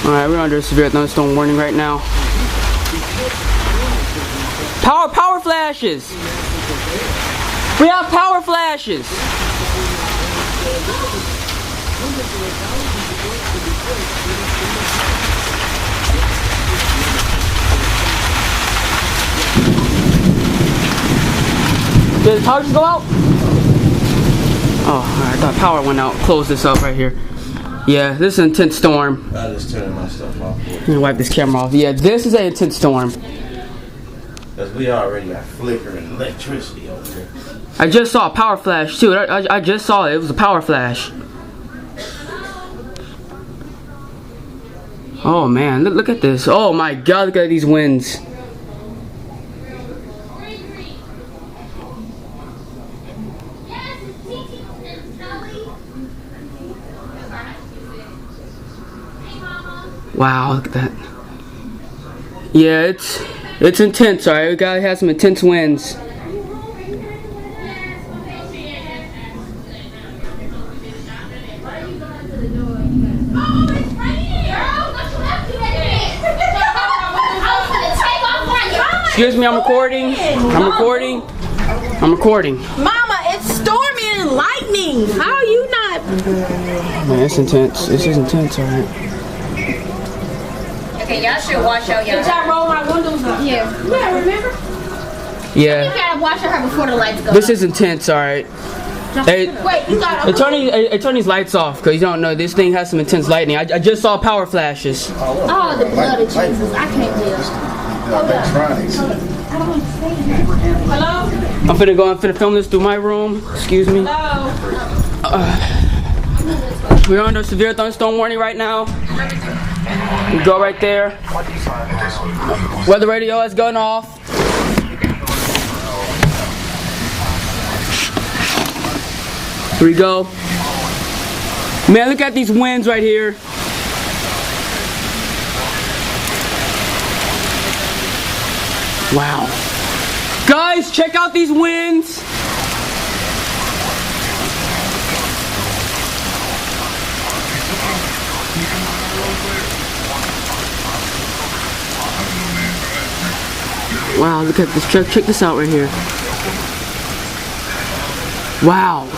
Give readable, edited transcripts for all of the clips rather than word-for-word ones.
Alright, we're under a severe thunderstorm warning right now. Power flashes! We have power flashes! Did the power just go out? Oh, alright, I thought power went out. Close this up right here. Yeah, this is an intense storm. I just turned my stuff off. Let me wipe this camera off. Yeah, this is an intense storm. Because we already got flickering electricity over here. I just saw a power flash too. I just saw it. It was a power flash. Oh man, look at this. Oh my god, look at these winds. Wow, look at that. Yeah, it's intense, alright. We gotta have some intense winds. Excuse me, I'm recording. I'm recording. Mama, it's stormy and lightning. How are you not? Man, it's intense. This is intense, alright. Okay, y'all should wash out y'all. Did y'all roll my windows up? Yeah. Yeah, remember? Yeah. You gotta wash her before the lights go. This is intense, alright. Hey, Wait, you gotta turn these lights off, because you don't know, this thing has some intense lightning. I just saw power flashes. Oh, the blood of Jesus. I can't deal. Hello? I'm finna film this through my room. Excuse me. Hello? We're under a severe thunderstorm warning right now. We go right there. Weather radio has gone off. Here we go. Man, look at these winds right here. Wow. Guys, check out these winds. Wow, look at this. Check this out right here. Wow.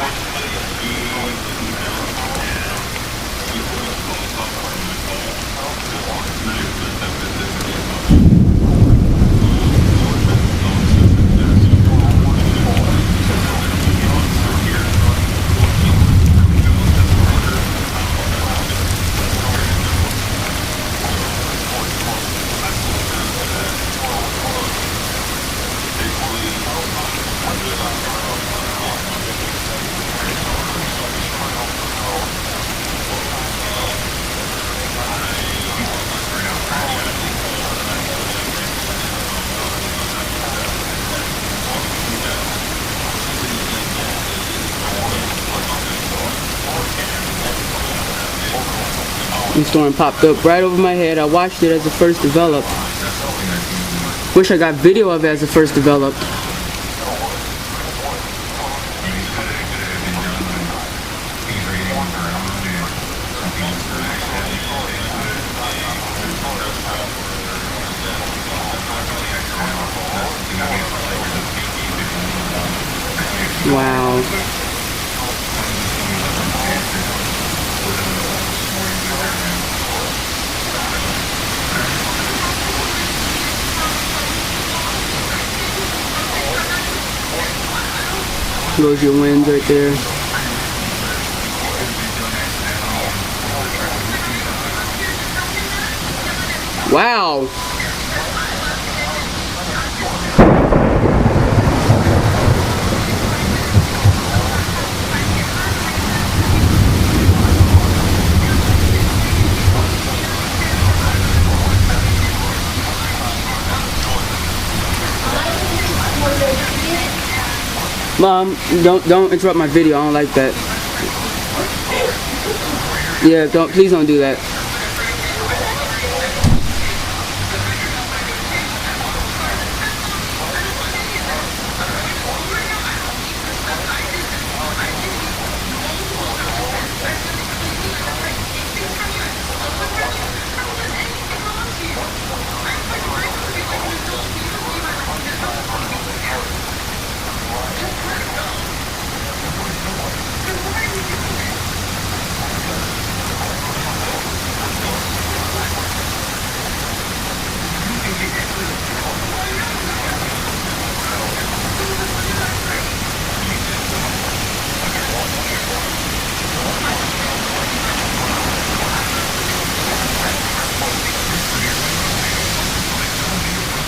The storm popped up right over my head. I watched it as it first developed. Wish I got video of it as it first developed. Wow. Goes your winds right there. Wow. Mom, don't interrupt my video. I don't like that. Yeah, please don't do that.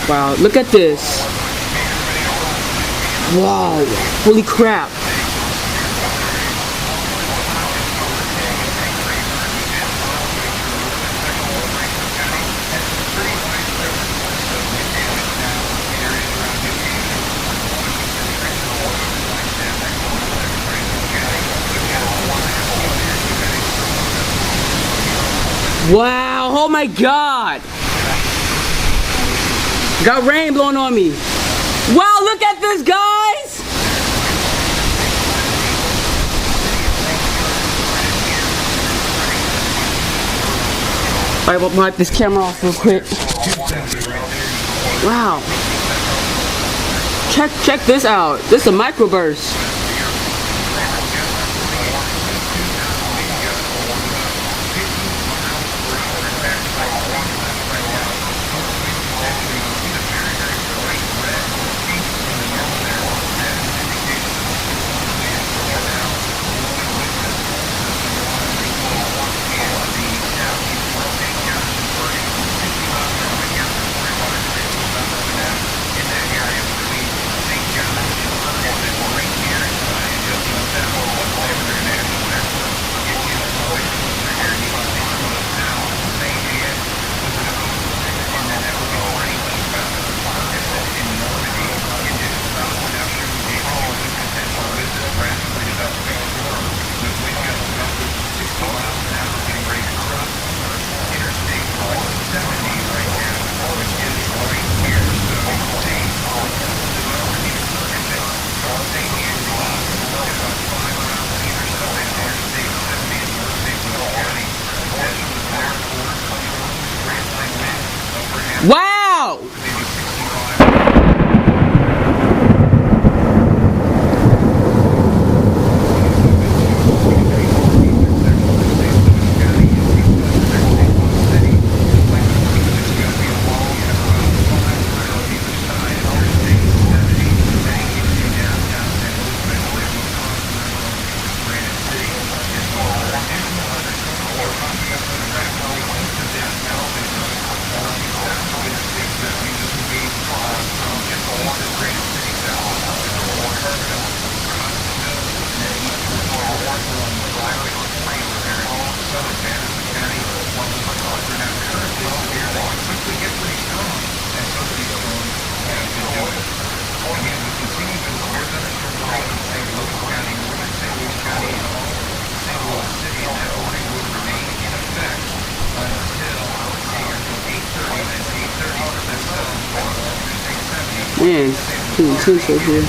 Wow, look at this. Wow, holy crap. Wow, oh my God. Got rain blowing on me. Wow, look at this, guys. Alright, we'll wipe this camera off real quick. Wow. Check this out. This is a microburst. Wow! Man, it's too intense over here.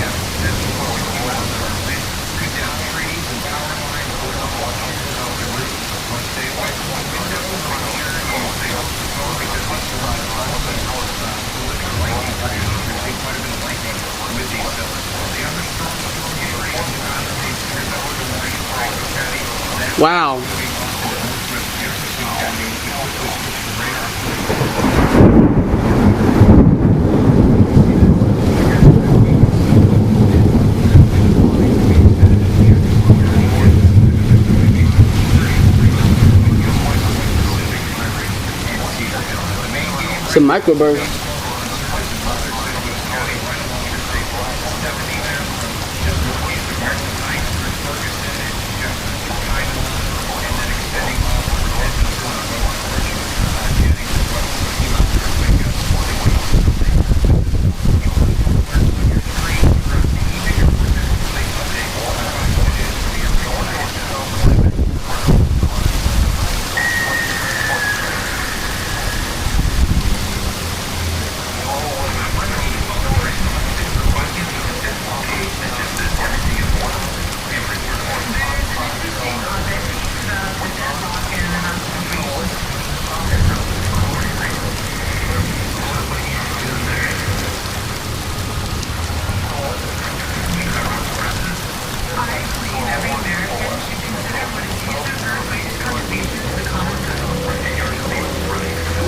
Wow. It's a microburst.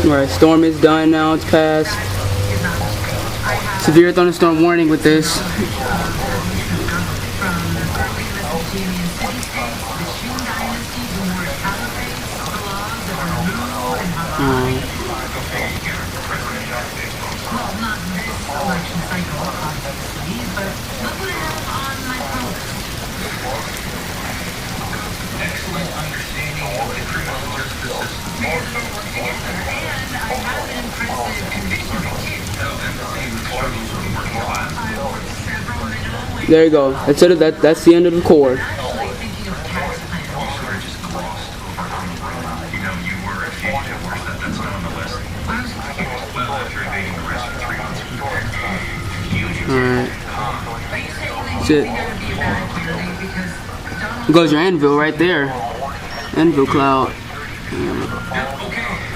Alright, storm is done now, it's passed. Severe thunderstorm warning with this. not this election cycle, obviously, but look what I have on my phone. Excellent understanding of the criminal justice system. And I have an impressive conviction kit. There you go. That's it. That's the end of the chord. Actually thinking of tax planning. Sort of just glossed over criminal. You know, you were a fugitive. Where's that? That's not on the list. I was confused. Well, after evading arrest for 3 months. Fugitive. Alright. Are you saying that That's you it. think there would be a bad candidate because Donald Goes your anvil right there. Anvil cloud. Okay.